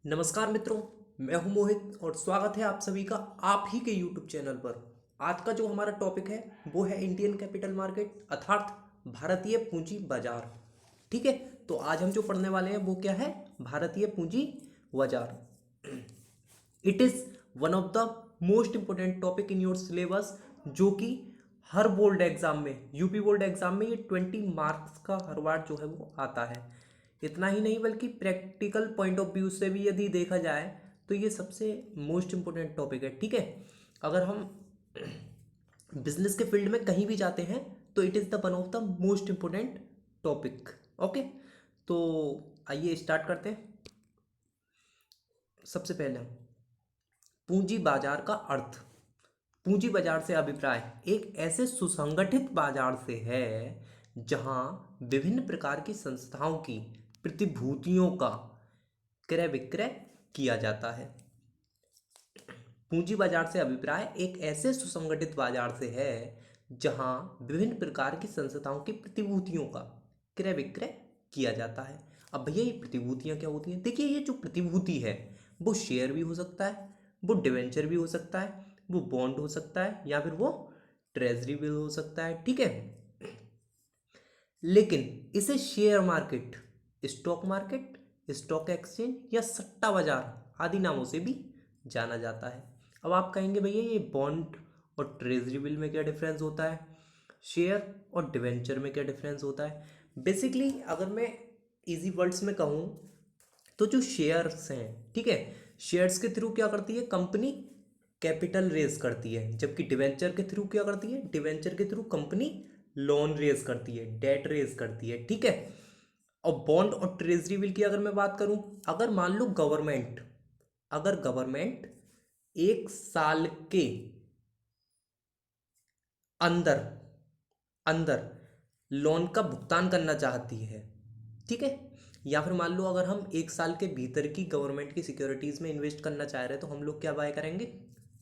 नमस्कार मित्रों, मैं हूं मोहित और स्वागत है आप सभी का आप ही के YouTube चैनल पर। आज का जो हमारा टॉपिक है वो है इंडियन कैपिटल मार्केट अर्थात भारतीय पूंजी बाजार। ठीक है, तो आज हम जो पढ़ने वाले हैं वो क्या है? भारतीय पूंजी बाजार। It is one of the most important topic in your syllabus, जो कि हर बोर्ड एग्जाम में, यूपी बोर्ड एग्जाम में ये 20 मार्क्स का हर बार जो है वो आता है। इतना ही नहीं बल्कि प्रैक्टिकल पॉइंट ऑफ व्यू से भी यदि देखा जाए तो ये सबसे मोस्ट इंपोर्टेंट टॉपिक है। ठीक है, अगर हम बिजनेस के फील्ड में कहीं भी जाते हैं तो it is the one of the most important topic. Okay, तो आइए स्टार्ट करते हैं। सबसे पहले पूंजी बाजार का अर्थ। पूंजी बाजार से अभिप्राय एक ऐसे सुसंगठित बाजार से है जहां विभिन्न प्रकार की संस्थाओं की प्रतिभूतियों का क्रय विक्रय किया जाता है। पूंजी बाजार से अभिप्राय एक ऐसे सुसंगठित बाजार से है जहां विभिन्न प्रकार की संस्थाओं की प्रतिभूतियों का क्रय विक्रय किया जाता है। अब भैया ये प्रतिभूतियां क्या होती हैं? देखिए, ये जो प्रतिभूति है वो शेयर भी हो सकता है, वो डिवेंचर भी हो सकता है, वो बॉन्ड हो सकता है, या फिर वो ट्रेजरी भी हो सकता है। ठीक है, लेकिन इसे share market, stock market, stock exchange या सट्टा बाजार आदि नामों से भी जाना जाता है। अब आप कहेंगे भैया ये बॉन्ड और ट्रेजरी बिल में क्या डिफरेंस होता है, शेयर और डिवेंचर में क्या डिफरेंस होता है? बेसिकली अगर मैं इजी वर्ड्स में कहूँ तो जो शेयर्स हैं, ठीक है, शेयर्स के थ्रू क्या करती है कंपनी? कैपिटल रेज करती है। जबकि डिवेंचर के थ्रू क्या करती है? डिवेंचर के थ्रू कंपनी लोन रेज करती है, डेट रेज करती है। ठीक है, और बॉन्ड और ट्रेजरी बिल की अगर मैं बात करूं, अगर मान लो गवर्नमेंट, अगर गवर्नमेंट 1 साल के अंदर अंदर लोन का भुगतान करना चाहती है, ठीक है, या फिर मान लो अगर हम 1 साल के भीतर की गवर्नमेंट की सिक्योरिटीज में इन्वेस्ट करना चाह रहे हैं तो हम लोग क्या बाय करेंगे?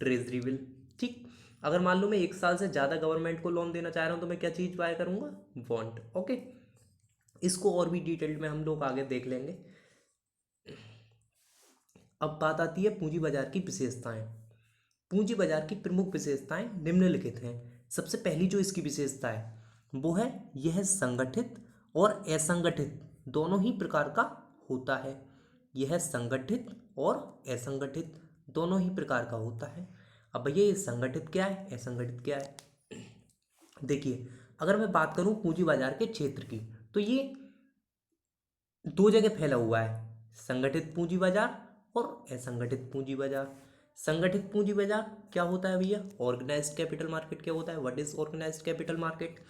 Treasury bill. ठीक, अगर मान लो मैं 1 साल से ज़्यादा गवर्नमेंट को लोन देना चाह रहा हूँ तो मैं क्या चीज़ बाय करूँगा? बॉन्ड। ओके, इसको और भी डिटेल में हम लोग आगे देख लेंगे। अब बात आती है पूंजी बाजार की विशेषताएं। पूंजी बाजार की प्रमुख विशेषताएं निम्नलिखित हैं। सबसे पहली जो इसकी विशेषता है वो है यह संगठित और असंगठित दोनों ही प्रकार का होता है। यह संगठित और असंगठित दोनों ही प्रकार का होता है। अब भैया ये संगठित क्या है, असंगठित क्या है? देखिए, अगर मैं बात करूं पूंजी बाजार के क्षेत्र की तो ये दो जगह फैला हुआ है, संगठित पूंजी बाजार और असंगठित पूंजी बाजार। संगठित पूंजी बाजार क्या होता है भैया? ऑर्गेनाइज्ड कैपिटल मार्केट क्या होता है? What is organised capital market?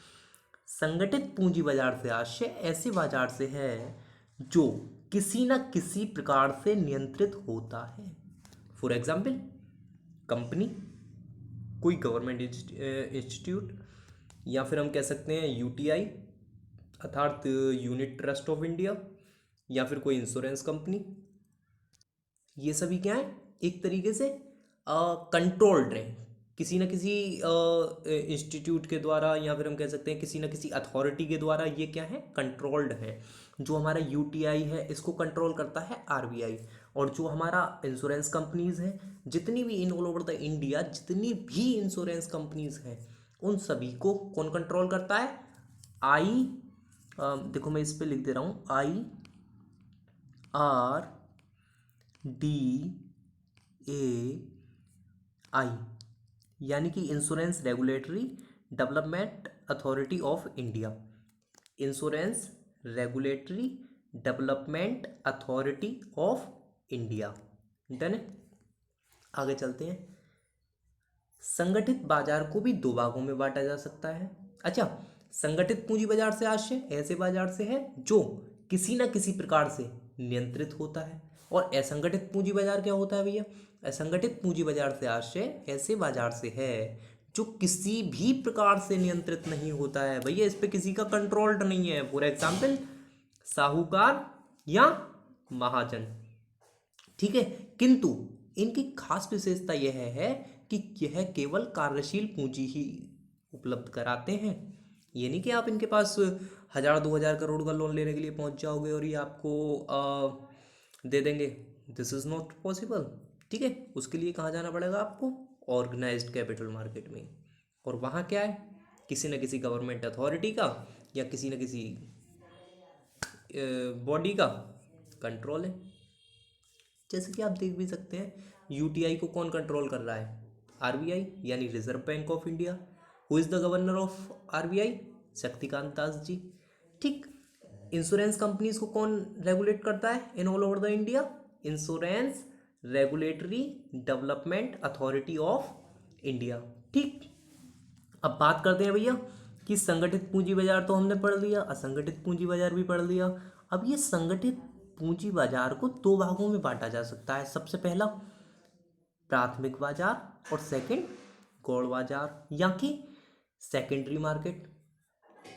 संगठित पूंजी बाजार से आशय ऐसे बाजार से है जो किसी न किसी प्रकार से नियंत्रित होता है। फॉर एग्जाम्पल कंपनी, कोई गवर्नमेंट इंस्टीट्यूट, या फिर हम कह सकते हैं यूटीआई अर्थात यूनिट ट्रस्ट ऑफ इंडिया, या फिर कोई इंश्योरेंस कंपनी। ये सभी क्या है? एक तरीके से कंट्रोल्ड है किसी न किसी इंस्टीट्यूट के द्वारा, या फिर हम कह सकते हैं किसी न किसी अथॉरिटी के द्वारा। ये क्या है? कंट्रोल्ड है। जो हमारा यूटीआई है इसको कंट्रोल करता है आरबीआई, और जो हमारा इंश्योरेंस कंपनीज हैं, जितनी भी इन ऑल ओवर द इंडिया जितनी भी इंश्योरेंस कंपनीज हैं उन सभी को कौन कंट्रोल करता है? आई, देखो मैं इस पे लिख दे रहा हूँ, आई आर डी ए आई, यानी कि insurance regulatory development authority of India. Insurance regulatory development authority of India. Done है? आगे चलते हैं। संगठित बाजार को भी दो भागों में बांटा जा सकता है। अच्छा, संगठित पूंजी बाजार से आशय ऐसे बाजार से है जो किसी न किसी प्रकार से नियंत्रित होता है। और असंगठित पूंजी बाजार क्या होता है भैया? असंगठित पूंजी बाजार से आशय ऐसे बाजार से है जो किसी भी प्रकार से नियंत्रित नहीं होता है। भैया इस पे किसी का कंट्रोल्ड नहीं है। फॉर एग्जाम्पल साहूकार या महाजन। ठीक है, किंतु इनकी खास विशेषता यह है कि यह केवल कार्यशील पूंजी ही उपलब्ध कराते हैं। ये नहीं कि आप इनके पास 1000-2000 करोड़ का लोन लेने के लिए पहुंच जाओगे और ये आपको दे देंगे, दिस इज़ नॉट पॉसिबल। ठीक है, उसके लिए कहाँ जाना पड़ेगा आपको, ऑर्गेनाइज्ड कैपिटल मार्केट में। और वहाँ क्या है, किसी न किसी गवर्नमेंट अथॉरिटी का या किसी न किसी बॉडी का कंट्रोल है। जैसे कि आप देख भी सकते हैं, यूटीआई को कौन कंट्रोल कर रहा है, आरबीआई यानी reserve bank of India. Who is the governor of RBI, Shaktikanta Das ji. ठीक, इंश्योरेंस कंपनीज को कौन रेगुलेट करता है in all over the India, insurance regulatory development authority of India. ठीक, अब बात करते हैं भैया कि संगठित पूंजी बाजार तो हमने पढ़ लिया, असंगठित पूंजी बाजार भी पढ़ लिया। अब ये संगठित पूंजी बाजार को दो भागों में बांटा जा सकता है। सबसे पहला प्राथमिक बाजार और सेकंड गौड़ बाजार या कि सेकेंडरी मार्केट।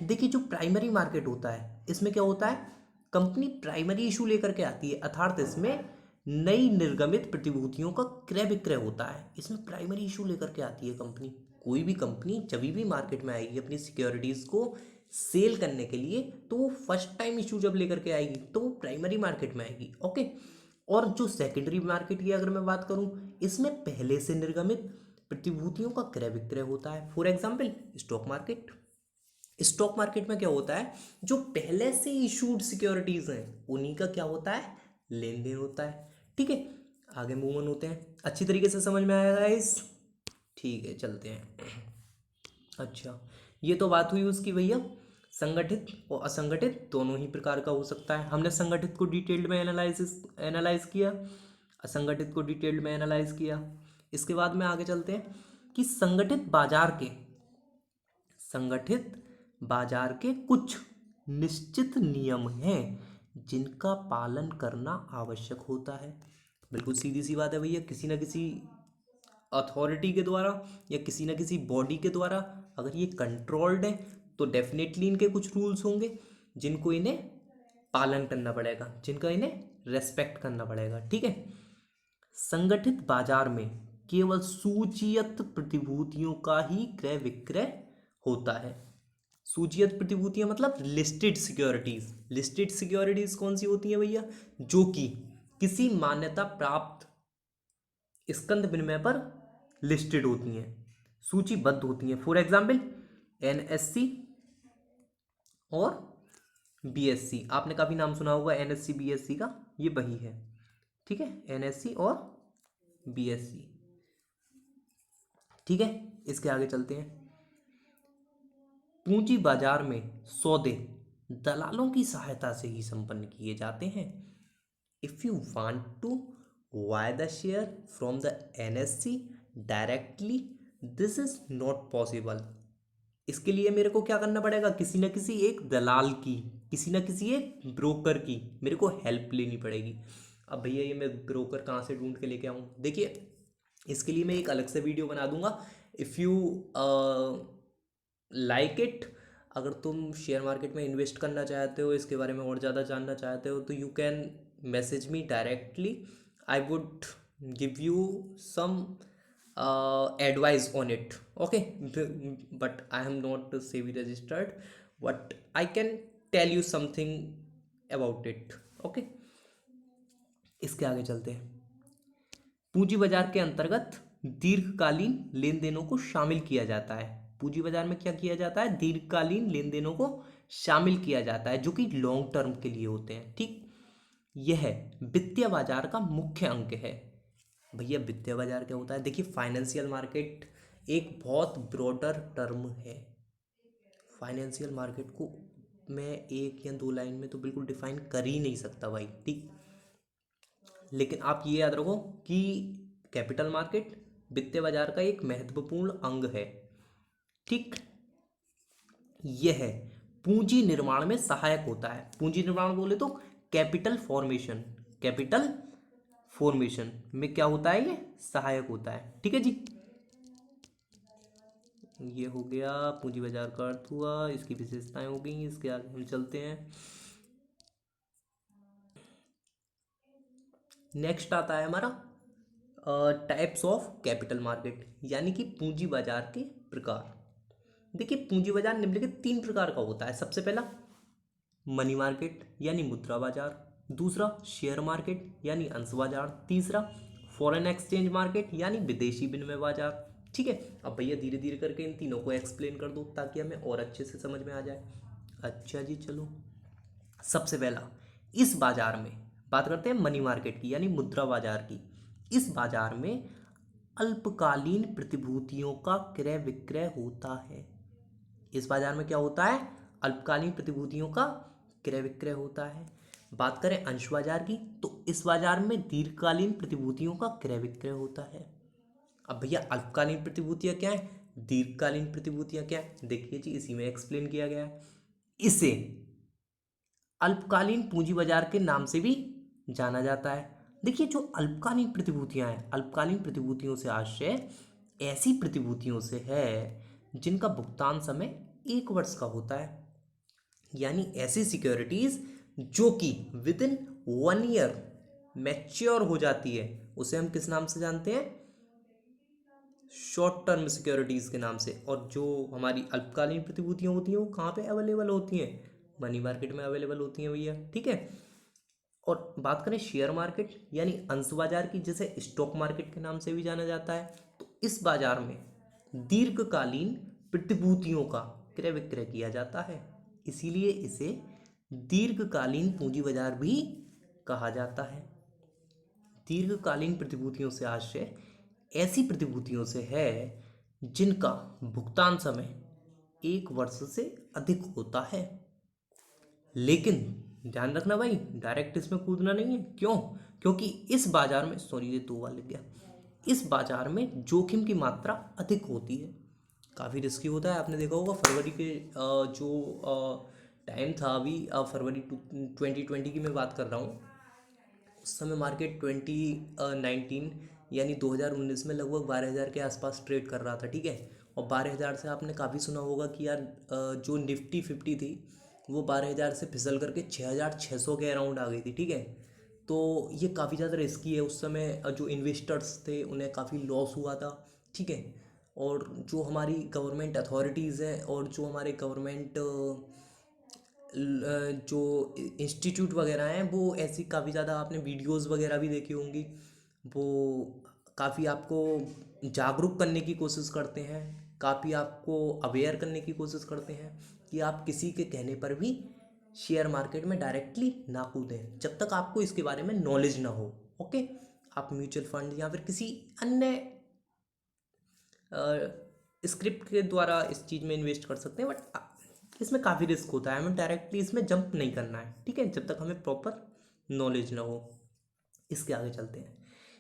देखिए, जो प्राइमरी मार्केट होता है इसमें क्या होता है, कंपनी प्राइमरी इशू लेकर के आती है, अर्थात इसमें नई निर्गमित प्रतिभूतियों का क्रय विक्रय होता है। इसमें प्राइमरी इशू लेकर के आती है कंपनी। कोई भी कंपनी जब भी मार्केट में आएगी अपनी सिक्योरिटीज को सेल करने के लिए, तो वो फर्स्ट टाइम इशू जब लेकर के आएगी तो वो प्राइमरी मार्केट में आएगी। ओके, और जो सेकेंडरी मार्केट की अगर मैं बात करूं, इसमें पहले से निर्गमित प्रतिभूतियों का क्रय विक्रय होता है। For example stock market. Stock market में क्या होता है, जो पहले से इशूड सिक्योरिटीज हैं उन्हीं का क्या होता है, लेन देन होता है। ठीक है, आगे मूव ऑन होते हैं। अच्छी तरीके से समझ में आया गाइस, ठीक है चलते हैं। अच्छा, ये तो बात हुई उसकी भैया, संगठित और असंगठित दोनों ही प्रकार का हो सकता है। हमने संगठित को डिटेल्ड में एनालाइज किया, असंगठित को डिटेल्ड में एनालाइज किया। इसके बाद में आगे चलते हैं कि संगठित बाजार के कुछ निश्चित नियम हैं जिनका पालन करना आवश्यक होता है। बिल्कुल सीधी सी बात है भैया, किसी ना किसी अथॉरिटी के द्वारा या किसी ना किसी बॉडी के द्वारा अगर ये कंट्रोल्ड है तो डेफिनेटली इनके कुछ रूल्स होंगे जिनको इन्हें पालन करना पड़ेगा, जिनका इन्हें रेस्पेक्ट करना पड़ेगा। ठीक है, संगठित बाजार में केवल सूचीयत प्रतिभूतियों का ही क्रय विक्रय होता है। सूचीयत प्रतिभूतियां मतलब लिस्टेड सिक्योरिटीज। लिस्टेड सिक्योरिटीज कौन सी होती हैं भैया, जो कि किसी मान्यता प्राप्त स्कंद विनिमय पर लिस्टेड होती हैं, सूचीबद्ध होती हैं। फॉर एग्जाम्पल एनएससी और बीएससी, आपने काफी नाम सुना होगा एनएससी बीएससी का, ये वही है। ठीक है, एनएससी और बीएससी। ठीक है, इसके आगे चलते हैं। पूंजी बाजार में सौदे दलालों की सहायता से ही संपन्न किए जाते हैं। If you want to buy the share from the NSC directly, this is not possible. इसके लिए मेरे को क्या करना पड़ेगा, किसी न किसी एक दलाल की, किसी न किसी एक ब्रोकर की मेरे को हेल्प लेनी पड़ेगी। अब भैया ये मैं ब्रोकर कहाँ से ढूंढ के लेके आऊँ, देखिए इसके लिए मैं एक अलग से वीडियो बना दूंगा। इफ़ यू लाइक इट, अगर तुम शेयर मार्केट में इन्वेस्ट करना चाहते हो, इसके बारे में और ज़्यादा जानना चाहते हो, तो you can message me directly. I would give you some advice on it. Okay, but I am not SEBI registered, but I can tell you something about it. Okay, इसके आगे चलते हैं। पूंजी बाजार के अंतर्गत दीर्घकालीन लेन देनों को शामिल किया जाता है। पूंजी बाजार में क्या किया जाता है, दीर्घकालीन लेन देनों को शामिल किया जाता है जो कि लॉन्ग टर्म के लिए होते हैं। ठीक, यह वित्तीय बाजार का मुख्य अंग है। भैया वित्तीय बाजार क्या होता है, देखिए फाइनेंशियल मार्केट एक बहुत ब्रॉडर टर्म है। फाइनेंशियल मार्केट को मैं एक या दो लाइन में तो बिल्कुल डिफाइन कर ही नहीं सकता भाई। ठीक, लेकिन आप ये याद रखो कि कैपिटल मार्केट वित्तीय बाजार का एक महत्वपूर्ण अंग है। ठीक, यह पूंजी निर्माण में सहायक होता है। पूंजी निर्माण बोले तो कैपिटल फॉर्मेशन, कैपिटल फॉर्मेशन में क्या होता है, ये सहायक होता है। ठीक है जी, ये हो गया पूंजी बाजार का अर्थ हुआ, इसकी विशेषताएं हो गई। इसके आगे हम चलते हैं। नेक्स्ट आता है हमारा टाइप्स ऑफ कैपिटल मार्केट, यानी कि पूंजी बाजार के प्रकार। देखिए पूंजी बाजार निम्नलिखित तीन प्रकार का होता है। सबसे पहला मनी मार्केट यानी मुद्रा बाजार, दूसरा शेयर मार्केट यानी अंश बाजार, तीसरा फॉरेन एक्सचेंज मार्केट यानी विदेशी विनिमय बाजार। ठीक है, अब भैया धीरे धीरे करके इन तीनों को एक्सप्लेन कर दो ताकि हमें और अच्छे से समझ में आ जाए। अच्छा जी चलो, सबसे पहला इस बाजार में बात करते हैं मनी मार्केट की यानी मुद्रा बाजार की। इस बाजार में अल्पकालीन प्रतिभूतियों का क्रय विक्रय होता है। इस बाजार में क्या होता है? अल्पकालीन प्रतिभूतियों का क्रय विक्रय होता है। बात करें अंश बाजार की तो इस बाजार में दीर्घकालीन प्रतिभूतियों का क्रय विक्रय होता है। अब भैया अल्पकालीन प्रतिभूतियां क्या है, दीर्घकालीन प्रतिभूतियां क्या है? देखिए जी, इसी में एक्सप्लेन किया गया है। इसे अल्पकालीन पूंजी बाजार के नाम से भी जाना जाता है। देखिए, जो अल्पकालीन प्रतिभूतियां हैं, अल्पकालीन प्रतिभूतियों से आशय ऐसी प्रतिभूतियों से है जिनका भुगतान समय 1 वर्ष का होता है, यानी ऐसी सिक्योरिटीज जो कि विद इन 1 ईयर मैच्योर हो जाती है, उसे हम किस नाम से जानते हैं? शॉर्ट टर्म सिक्योरिटीज के नाम से। और जो हमारी अल्पकालीन प्रतिभूतियां होती हैं वो कहाँ पे अवेलेबल होती हैं? मनी मार्केट में अवेलेबल होती हैं भैया। ठीक है, और बात करें शेयर मार्केट यानी अंश बाजार की, जिसे स्टॉक मार्केट के नाम से भी जाना जाता है, तो इस बाजार में दीर्घकालीन प्रतिभूतियों का क्रय विक्रय किया जाता है, इसीलिए इसे दीर्घकालीन पूंजी बाजार भी कहा जाता है। दीर्घकालीन प्रतिभूतियों से आशय ऐसी प्रतिभूतियों से है जिनका भुगतान समय 1 वर्ष से अधिक होता है। लेकिन ध्यान रखना भाई, डायरेक्ट इसमें कूदना नहीं है। क्यों? क्योंकि इस बाजार में, सॉरी ये 2 बार लिख गया, इस बाजार में जोखिम की मात्रा अधिक होती है, काफ़ी रिस्की होता है। आपने देखा होगा फरवरी के जो टाइम था, अभी फरवरी 2020 की मैं बात कर रहा हूँ, उस समय मार्केट 2019 यानी 2019 में लगभग 12,000 के आसपास ट्रेड कर रहा था। ठीक है, और 12,000 से आपने काफ़ी सुना होगा कि यार जो निफ्टी 50 थी वो 12,000 से फिसल करके 6,600 के अराउंड आ गई थी। ठीक है, तो ये काफ़ी ज़्यादा रिस्की है। उस समय जो इन्वेस्टर्स थे उन्हें काफ़ी लॉस हुआ था। ठीक है, और जो हमारी गवर्नमेंट अथॉरिटीज़ हैं और जो हमारे गवर्नमेंट जो इंस्टीट्यूट वगैरह हैं, वो ऐसी काफ़ी ज़्यादा, आपने वीडियोस वगैरह भी देखी होंगी, वो काफ़ी आपको जागरूक करने की कोशिश करते हैं, काफ़ी आपको अवेयर करने की कोशिश करते हैं कि आप किसी के कहने पर भी शेयर मार्केट में डायरेक्टली ना कूदें जब तक आपको इसके बारे में नॉलेज ना हो। ओके, आप म्यूचुअल फंड या फिर किसी अन्य स्क्रिप्ट के द्वारा इस चीज़ में इन्वेस्ट कर सकते हैं, बट इसमें काफ़ी रिस्क होता है, हमें डायरेक्टली इसमें जंप नहीं करना है। ठीक है, जब तक हमें प्रॉपर नॉलेज ना हो। इसके आगे चलते हैं,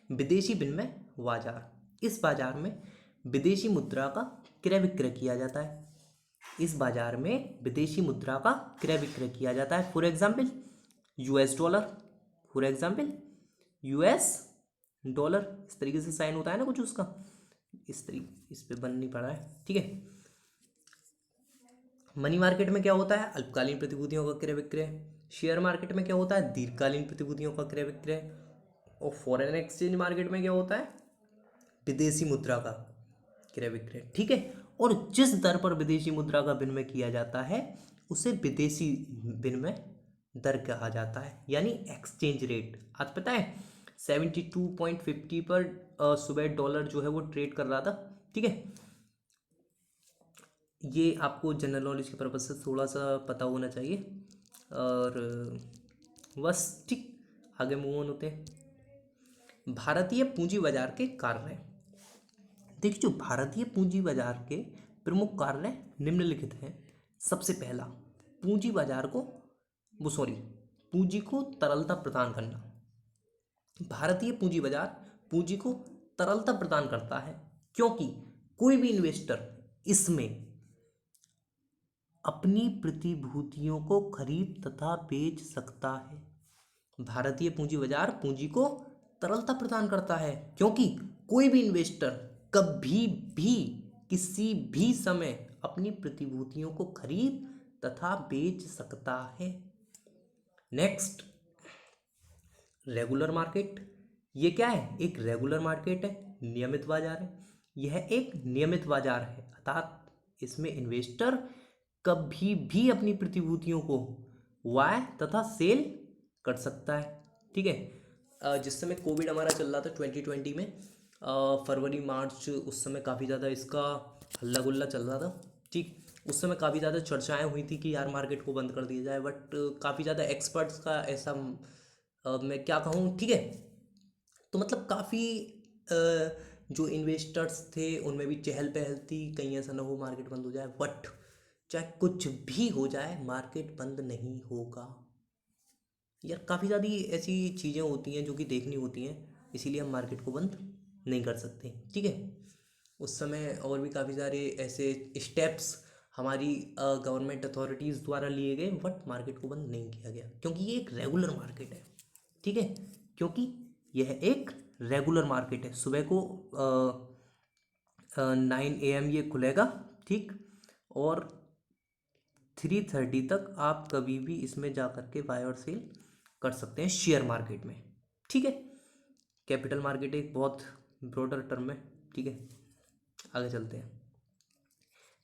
विदेशी विनिमय बाजार। इस बाजार में विदेशी मुद्रा का क्रय विक्रय किया जाता है। इस बाजार में विदेशी मुद्रा का क्रय विक्रय किया जाता है। For example US dollar, for example US dollar, इस तरीके से साइन होता है ना कुछ उसका, इस तरीके, इस पे बन नहीं पा रहा है। ठीक है, मनी मार्केट में क्या होता है? अल्पकालीन प्रतिभूतियों का क्रय विक्रय। शेयर मार्केट में क्या होता है? दीर्घकालीन प्रतिभूतियों का क्रय विक्रय। और फॉरेन एक्सचेंज मार्केट में क्या होता है? विदेशी मुद्रा का क्रय विक्रय। ठीक है, और जिस दर पर विदेशी मुद्रा का विनिमय किया जाता है उसे विदेशी विनिमय दर कहा जाता है, यानी एक्सचेंज रेट। आज पता है 72.50 पर सुबह डॉलर जो है वो ट्रेड कर रहा था। ठीक है, ये आपको जनरल नॉलेज के पर्पज से थोड़ा सा पता होना चाहिए, और बस ठीक, आगे मूव ऑन होते हैं। भारतीय पूंजी बाजार के कार्य। देखिए, जो भारतीय पूंजी बाजार के प्रमुख कार्य निम्नलिखित हैं। सबसे पहला, पूंजी बाजार को पूंजी को तरलता प्रदान करना। भारतीय पूंजी बाजार पूंजी को तरलता प्रदान करता है क्योंकि कोई भी इन्वेस्टर इसमें अपनी प्रतिभूतियों को खरीद तथा बेच सकता है। भारतीय पूंजी बाजार पूंजी को तरलता प्रदान करता है क्योंकि कोई भी इन्वेस्टर कभी भी किसी भी समय अपनी प्रतिभूतियों को खरीद तथा बेच सकता है। Next, regular market. ये क्या है? एक रेगुलर मार्केट है, नियमित बाजार है। यह एक नियमित बाजार है, अर्थात इसमें इन्वेस्टर कभी भी अपनी प्रतिभूतियों को बाय तथा सेल कर सकता है। ठीक है, जिस समय कोविड हमारा चल रहा था 2020 में, फरवरी मार्च, उस समय काफ़ी ज़्यादा इसका हल्ला गुल्ला चल रहा था। ठीक, उस समय काफ़ी ज़्यादा चर्चाएं हुई थी कि यार मार्केट को बंद कर दिया जाए, बट काफ़ी ज़्यादा एक्सपर्ट्स का ऐसा मैं क्या कहूँ। ठीक है, तो मतलब काफ़ी जो इन्वेस्टर्स थे उनमें भी चहल पहल थी, कहीं ऐसा ना हो मार्केट बंद हो जाए, बट चाहे कुछ भी हो जाए मार्केट बंद नहीं होगा। यार काफ़ी ज़्यादा ऐसी चीज़ें होती हैं जो कि देखनी होती हैं, इसीलिए हम मार्केट को बंद नहीं कर सकते। ठीक है, उस समय और भी काफ़ी सारे ऐसे स्टेप्स हमारी गवर्नमेंट अथॉरिटीज़ द्वारा लिए गए, बट मार्केट को बंद नहीं किया गया क्योंकि ये एक रेगुलर मार्केट है। ठीक है, क्योंकि यह एक रेगुलर मार्केट है। सुबह को 9 AM ये खुलेगा। ठीक, और 3:30 तक आप कभी भी इसमें जा कर के बाय और सेल कर सकते हैं शेयर मार्केट में। ठीक है, कैपिटल मार्केट एक बहुत ब्रॉडर टर्म है। ठीक है, आगे चलते हैं।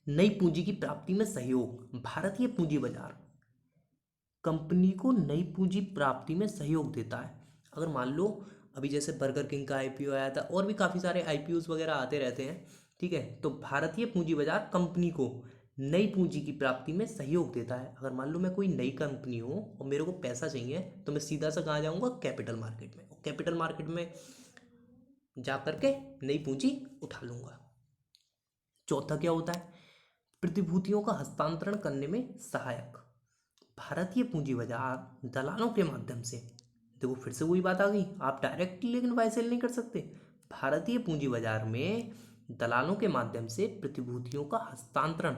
नई पूंजी की प्राप्ति में सहयोग। भारतीय पूंजी बाजार कंपनी को नई पूंजी प्राप्ति में सहयोग देता है। अगर मान लो अभी जैसे बर्गर किंग का आईपीओ आया था, और भी काफ़ी सारे आईपीओस वगैरह आते रहते हैं। ठीक है, तो भारतीय पूंजी बाजार कंपनी को नई पूंजी की प्राप्ति में सहयोग देता है। अगर मान लो मैं कोई नई कंपनी हूँ और मेरे को पैसा चाहिए, तो मैं सीधा सा कहाँ जाऊँगा, कैपिटल मार्केट में, और कैपिटल मार्केट में जा करके नई पूंजी उठा लूँगा। चौथा क्या होता है, प्रतिभूतियों का हस्तांतरण करने में सहायक। भारतीय पूंजी बाजार दलालों के माध्यम से, देखो फिर से वही बात आ गई, आप डायरेक्टली लेकिन बाय सेल नहीं कर सकते। भारतीय पूंजी बाजार में दलालों के माध्यम से प्रतिभूतियों का हस्तांतरण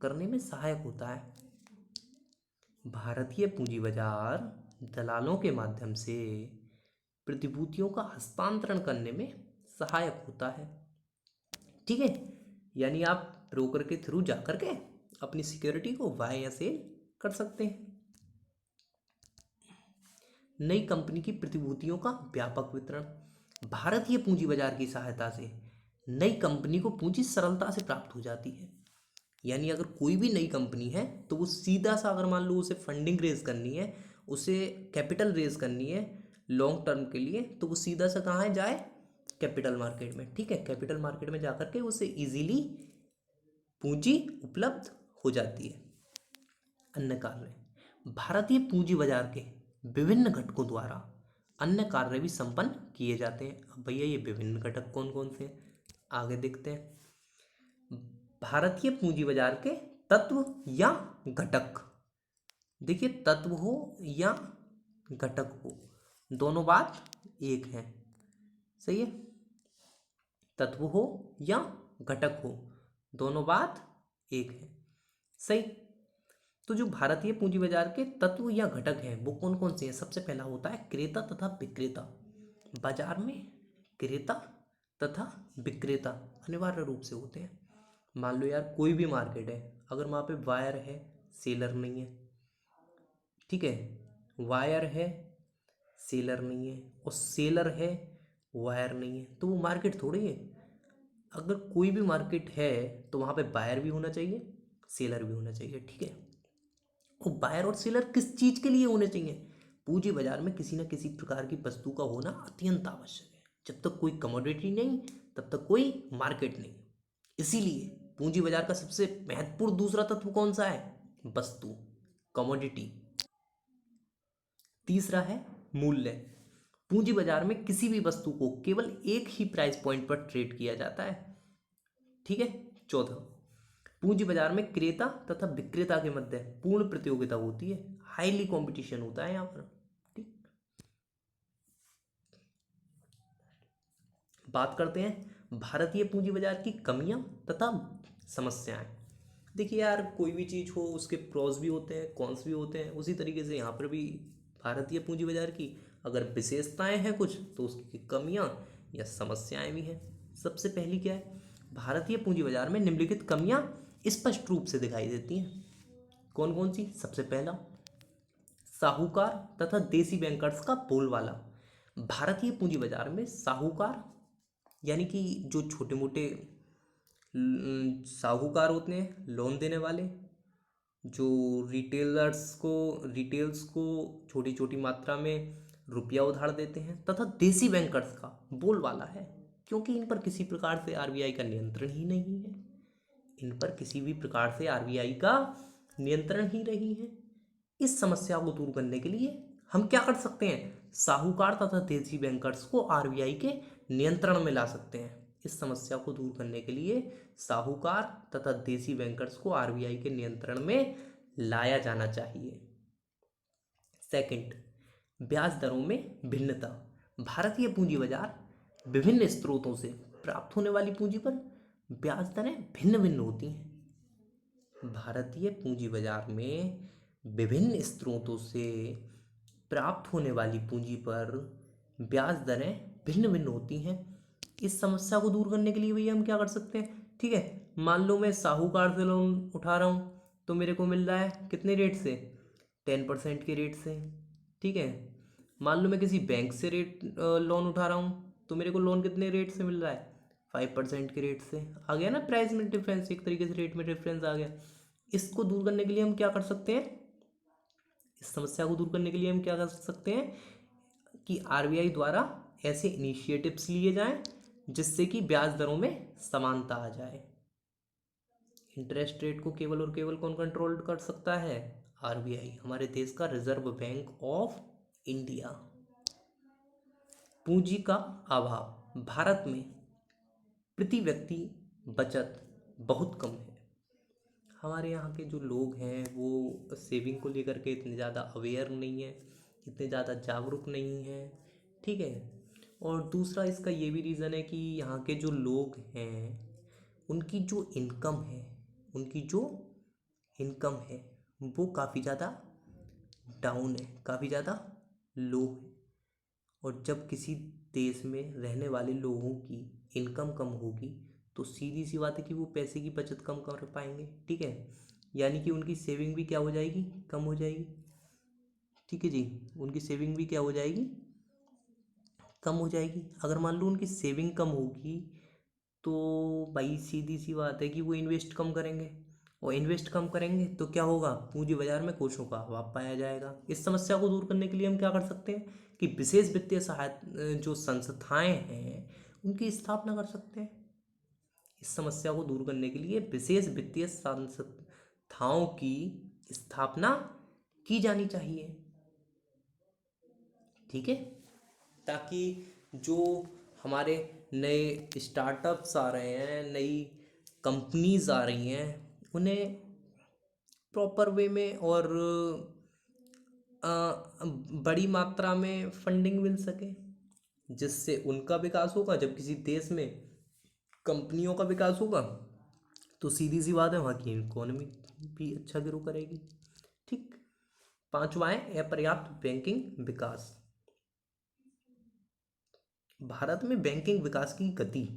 करने में सहायक होता है। भारतीय पूंजी बाजार दलालों के माध्यम से प्रतिभूतियों का हस्तांतरण करने में सहायक होता है। ठीक है, यानी आप ब्रोकर के थ्रू जा करके अपनी सिक्योरिटी को बाय या सेल कर सकते हैं। नई कंपनी की प्रतिभूतियों का व्यापक वितरण। भारतीय पूंजी बाजार की सहायता से नई कंपनी को पूंजी सरलता से प्राप्त हो जाती है। यानी अगर कोई भी नई कंपनी है तो वो सीधा सा, अगर मान लो उसे फंडिंग रेज करनी है, उसे कैपिटल रेज करनी है लॉन्ग टर्म के लिए, तो वो सीधा सा कहाँ है, जाए कैपिटल मार्केट में। ठीक है, कैपिटल मार्केट में जाकर के उसे इजीली पूंजी उपलब्ध हो जाती है। अन्य कार्य। भारतीय पूंजी बाजार के विभिन्न घटकों द्वारा अन्य कार्य भी संपन्न किए जाते हैं। अब भैया ये विभिन्न घटक कौन कौन से हैं, आगे देखते हैं। भारतीय पूंजी बाजार के तत्व या घटक। देखिए, तत्व हो या घटक हो, दोनों बात एक है। सही है, तत्व हो या घटक हो, दोनों बात एक है। सही, तो जो भारतीय पूंजी बाजार के तत्व या घटक हैं वो कौन कौन से हैं। सबसे पहला होता है क्रेता तथा विक्रेता। बाजार में क्रेता तथा विक्रेता अनिवार्य रूप से होते हैं। मान लो यार कोई भी मार्केट है, अगर वहाँ पे वायर है, सेलर नहीं है। ठीक है, वायर है, सेलर नहीं है, और सेलर है, वायर नहीं है, तो वो मार्केट थोड़ी है। अगर कोई भी मार्केट है तो वहाँ पे बायर भी होना चाहिए, सेलर भी होना चाहिए। ठीक है, वो बायर और सेलर किस चीज के लिए होने चाहिए, पूंजी बाजार में किसी न किसी प्रकार की वस्तु का होना अत्यंत आवश्यक है। जब तक कोई कमोडिटी नहीं, तब तक कोई मार्केट नहीं। इसीलिए पूंजी बाजार का सबसे महत्वपूर्ण दूसरा तत्व कौन सा है, वस्तु, कमोडिटी। तीसरा है मूल्य। पूंजी बाजार में किसी भी वस्तु को केवल एक ही प्राइस पॉइंट पर ट्रेड किया जाता है। ठीक है, चौथा, पूंजी बाजार में क्रेता तथा विक्रेता के मध्य पूर्ण प्रतियोगिता होती है, हाईली कंपटीशन होता है यहाँ पर। ठीक, बात करते हैं भारतीय पूंजी बाजार की कमियां तथा समस्याएं। देखिए यार, कोई भी चीज़ हो उसके प्रोज भी होते हैं, कॉन्स भी होते हैं, उसी तरीके से यहाँ पर भी भारतीय पूंजी बाजार की अगर विशेषताएं हैं कुछ, तो उसकी कमियां या समस्याएं भी हैं। सबसे पहली क्या है, भारतीय पूंजी बाजार में निम्नलिखित कमियां स्पष्ट रूप से दिखाई देती हैं। कौन कौन सी, सबसे पहला, साहूकार तथा देसी बैंकर्स का बोलबाला। भारतीय पूंजी बाजार में साहूकार यानी कि जो छोटे मोटे साहूकार होते हैं, लोन देने वाले, जो रिटेल्स को छोटी छोटी मात्रा में रुपया उधार देते हैं, तथा देसी बैंकर्स का बोलबाला है, क्योंकि इन पर किसी प्रकार से आरबीआई का नियंत्रण ही नहीं है। इन पर किसी भी प्रकार से आरबीआई का नियंत्रण ही नहीं है। इस समस्या को दूर करने के लिए हम क्या कर सकते हैं? साहूकार तथा देसी बैंकर्स को आरबीआई के नियंत्रण में ला सकते हैं। इस समस्या को दूर करने के लिए साहूकार तथा देसी बैंकर्स को आरबीआई के नियंत्रण में लाया जाना चाहिए। सेकंड, ब्याज दरों में भिन्नता। भारतीय पूंजी बाजार विभिन्न स्रोतों से प्राप्त होने वाली पूंजी पर ब्याज दरें भिन्न भिन्न होती हैं। भारतीय पूंजी बाजार में विभिन्न स्रोतों से प्राप्त होने वाली पूंजी पर ब्याज दरें भिन्न भिन्न होती हैं। इस समस्या को दूर करने के लिए भैया हम क्या कर सकते हैं? ठीक है, मान लो मैं साहूकार से लोन उठा रहा हूँ, तो मेरे को मिल रहा है कितने रेट से? 10% के रेट से। ठीक है, मान लो मैं किसी बैंक से लोन उठा रहा हूँ, तो मेरे को लोन कितने रेट से मिल रहा है? 5% के रेट से। आ गया ना प्राइस में डिफरेंस, एक तरीके से रेट में डिफरेंस आ गया। इसको दूर करने के लिए हम क्या कर सकते हैं? इस समस्या को दूर करने के लिए हम क्या कर सकते हैं कि आरबीआई द्वारा ऐसे इनिशिएटिव्स लिए जाएं जिससे कि ब्याज दरों में समानता आ जाए। इंटरेस्ट रेट को केवल और केवल कौन कंट्रोल कर सकता है? आरबीआई, हमारे देश का रिजर्व बैंक ऑफ इंडिया। पूंजी का अभाव। भारत में प्रति व्यक्ति बचत बहुत कम है। हमारे यहाँ के जो लोग हैं वो सेविंग को लेकर के इतने ज़्यादा अवेयर नहीं है, इतने ज़्यादा जागरूक नहीं हैं। ठीक है, और दूसरा इसका ये भी रीज़न है कि यहाँ के जो लोग हैं उनकी जो इनकम है वो काफ़ी ज़्यादा डाउन है, काफ़ी ज़्यादा लो है। और जब किसी देश में रहने वाले लोगों की इनकम कम होगी तो सीधी सी बात है कि वो पैसे की बचत कम कर पाएंगे। ठीक है, यानी कि उनकी सेविंग भी क्या हो जाएगी? कम हो जाएगी। ठीक है जी, उनकी सेविंग भी क्या हो जाएगी? कम हो जाएगी। अगर मान लो उनकी सेविंग कम होगी तो भाई सीधी सी बात है कि वो इन्वेस्ट कम करेंगे, और इन्वेस्ट कम करेंगे तो क्या होगा? पूंजी बाजार में कोषों का अभाव पाया जाएगा। इस समस्या को दूर करने के लिए हम क्या कर सकते हैं कि विशेष वित्तीय सहायता जो संस्थाएं हैं उनकी स्थापना कर सकते हैं। इस समस्या को दूर करने के लिए विशेष वित्तीय संस्थाओं की स्थापना की जानी चाहिए। ठीक है, ताकि जो हमारे नए स्टार्टअप्स आ रहे हैं, नई कंपनीज आ रही हैं, उन्हें प्रॉपर वे में और बड़ी मात्रा में फंडिंग मिल सके, जिससे उनका विकास होगा। जब किसी देश में कंपनियों का विकास होगा तो सीधी सी बात है वहाँ की इकोनॉमी भी अच्छा ग्रो करेगी। ठीक। पांचवा है अपर्याप्त बैंकिंग विकास। भारत में बैंकिंग विकास की गति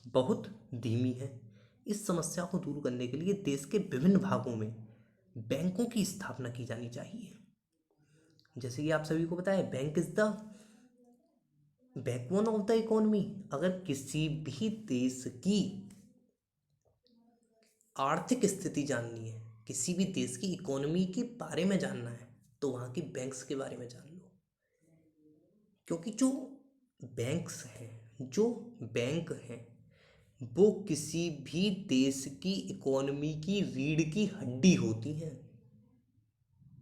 बहुत धीमी है। इस समस्या को दूर करने के लिए देश के विभिन्न भागों में बैंकों की स्थापना की जानी चाहिए। जैसे कि आप सभी को पता है, bank is the backbone of the economy. अगर किसी भी देश की आर्थिक स्थिति जाननी है, किसी भी देश की इकोनॉमी के बारे में जानना है, तो वहाँ की बैंक्स के बारे में जान लो। क्योंकि जो बैंक हैं वो किसी भी देश की इकोनॉमी की रीढ़ की हड्डी होती हैं।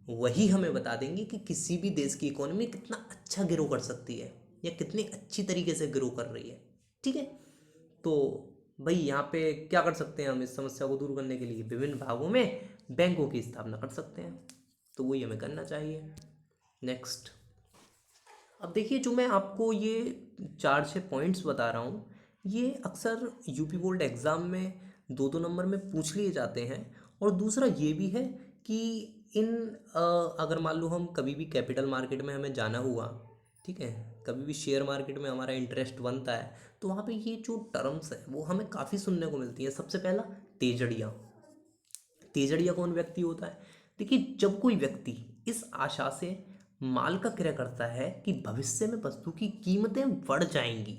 वही हमें बता देंगे कि किसी भी देश की इकोनॉमी कितना अच्छा ग्रो कर सकती है या कितनी अच्छी तरीके से ग्रो कर रही है। ठीक है, तो भाई यहाँ पे क्या कर सकते हैं हम इस समस्या को दूर करने के लिए? विभिन्न भागों में बैंकों की स्थापना कर सकते हैं, तो वही हमें करना चाहिए। नेक्स्ट, अब देखिए, जो मैं आपको ये 4-6 पॉइंट्स बता रहा हूँ, ये अक्सर यूपी बोर्ड एग्ज़ाम में 2-2 नंबर में पूछ लिए जाते हैं। और दूसरा ये भी है कि इन अगर मान लो हम कभी भी कैपिटल मार्केट में हमें जाना हुआ, ठीक है, कभी भी शेयर मार्केट में हमारा इंटरेस्ट बनता है, तो वहाँ पे ये जो टर्म्स है वो हमें काफ़ी सुनने को मिलती है। सबसे पहला, तेजड़िया। तेजड़िया कौन व्यक्ति होता है? देखिए, जब कोई व्यक्ति इस आशा से माल का क्रय करता है कि भविष्य में वस्तु की कीमतें बढ़ जाएंगी,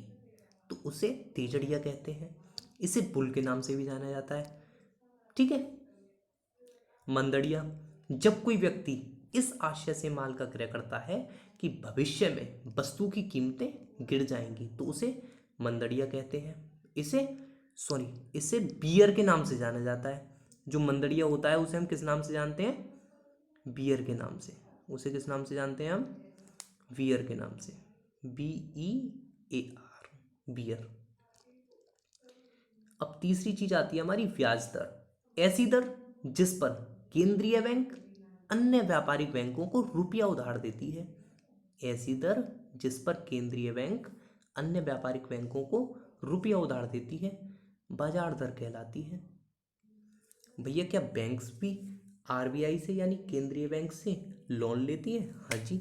तो उसे तेजड़िया कहते हैं। इसे बुल के नाम से भी जाना जाता है। ठीक है, मंदड़िया, जब कोई व्यक्ति इस आशय से माल का क्रय करता है कि भविष्य में वस्तु की कीमतें गिर जाएंगी तो उसे मंदड़िया कहते हैं। इसे बियर के नाम से जाना जाता है। जो मंदड़िया होता है उसे हम किस नाम से जानते हैं? बियर के नाम से। उसे किस नाम से जानते हैं हम? बियर के नाम से। BEAR, bear. अब तीसरी चीज आती है हमारी ब्याज दर। ऐसी दर जिस पर केंद्रीय बैंक अन्य व्यापारिक बैंकों को रुपया उधार देती है। ऐसी दर जिस पर केंद्रीय बैंक अन्य व्यापारिक बैंकों को रुपया उधार देती है बाजार दर कहलाती है। भैया क्या बैंक्स भी RBI से यानी केंद्रीय बैंक से लोन लेती है? हाँ जी,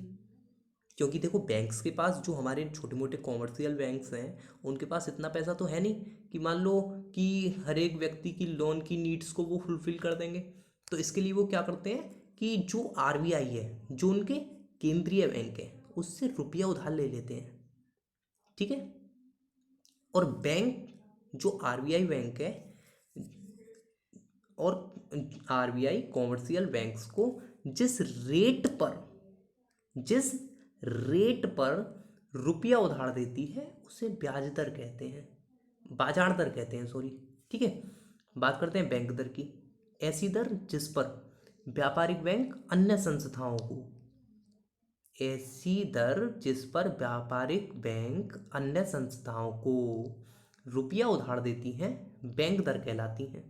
क्योंकि देखो बैंक्स के पास, जो हमारे छोटे मोटे कॉमर्शियल बैंक्स हैं, उनके पास इतना पैसा तो है नहीं कि मान लो कि हर एक व्यक्ति की लोन की नीड्स को वो फुलफिल कर देंगे। तो इसके लिए वो क्या करते हैं कि जो RBI है, जो उनके केंद्रीय बैंक है, उससे रुपया उधार ले लेते हैं। ठीक है। और बैंक, जो RBI बैंक है और RBI कॉमर्शियल बैंक्स को जिस रेट पर रुपया उधार देती है उसे ब्याज दर कहते हैं, बाजार दर कहते हैं, सॉरी। ठीक है। बात करते हैं बैंक दर की। ऐसी दर जिस पर व्यापारिक बैंक अन्य संस्थाओं को ऐसी दर जिस पर व्यापारिक बैंक अन्य संस्थाओं को रुपया उधार देती हैं बैंक दर कहलाती हैं।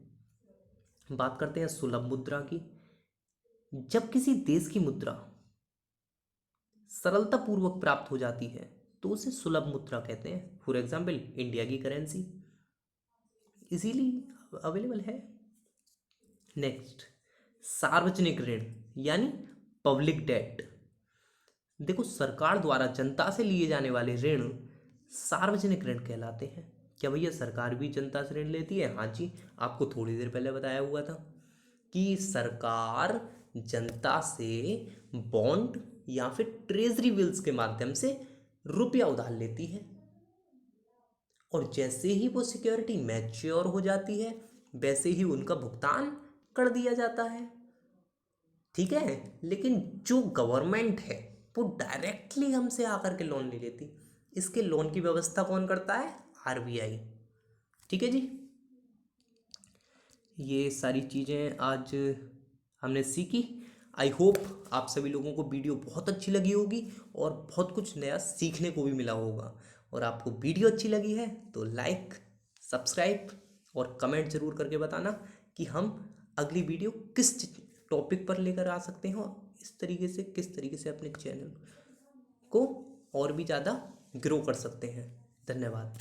बात करते हैं सुलभ मुद्रा की। जब किसी देश की मुद्रा सरलता पूर्वक प्राप्त हो जाती है तो उसे सुलभ मुद्रा कहते हैं। फॉर एग्जाम्पल इंडिया की करेंसी इजीली अवेलेबल है। नेक्स्ट, सार्वजनिक ऋण यानी पब्लिक डेट। देखो सरकार द्वारा जनता से लिए जाने वाले ऋण सार्वजनिक ऋण कहलाते हैं। क्या भैया सरकार भी जनता से ऋण लेती है? हाँ जी, आपको थोड़ी देर पहले बताया हुआ था कि सरकार जनता से बॉन्ड या फिर ट्रेजरी बिल्स के माध्यम से रुपया उधार लेती है, और जैसे ही वो सिक्योरिटी मैच्योर हो जाती है वैसे ही उनका भुगतान कर दिया जाता है। ठीक है। लेकिन जो गवर्नमेंट है वो डायरेक्टली हमसे आकर के लोन ले लेती। इसके लोन की व्यवस्था कौन करता है? RBI। ठीक है जी। ये सारी चीज़ें आज हमने सीखी। आई होप आप सभी लोगों को वीडियो बहुत अच्छी लगी होगी और बहुत कुछ नया सीखने को भी मिला होगा। और आपको वीडियो अच्छी लगी है तो लाइक, सब्सक्राइब और कमेंट ज़रूर करके बताना कि हम अगली वीडियो किस टॉपिक पर लेकर आ सकते हैं और किस तरीके से अपने चैनल को और भी ज़्यादा ग्रो कर सकते हैं। धन्यवाद।